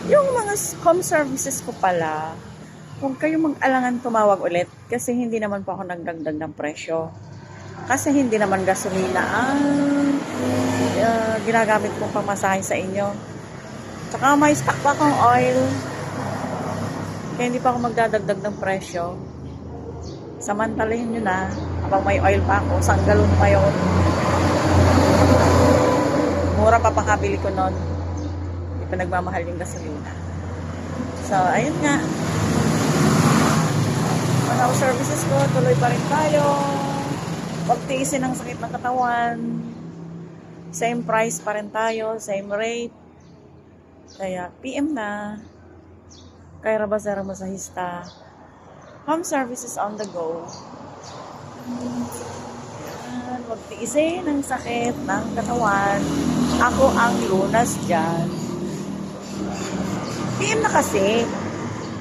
Yung mga home services ko pala, huwag kayong mag-alangan tumawag ulit kasi hindi naman po ako nagdagdag ng presyo. Kasi hindi naman gasolina ang ginagamit kong pamasahe sa inyo. Tsaka may stock pa akong oil. Kaya hindi pa ako magdadagdag ng presyo. Samantalahin nyo na habang may oil pa ako. Isang galon pa yun. Mura pa pakabili ko nun. Hindi pa nagmamahal yung gasolina. So, ayun nga. Mga services ko, tuloy pa rin tayo. Pagtiisin ang sakit ng katawan. Same price pa rin tayo. Same rate. Kaya, PM na. Kaya Rabasera Masahista. Home services on the go. Yan, huwag tiisin ang sakit ng katawan. Ako ang lunas dyan. PM na kasi.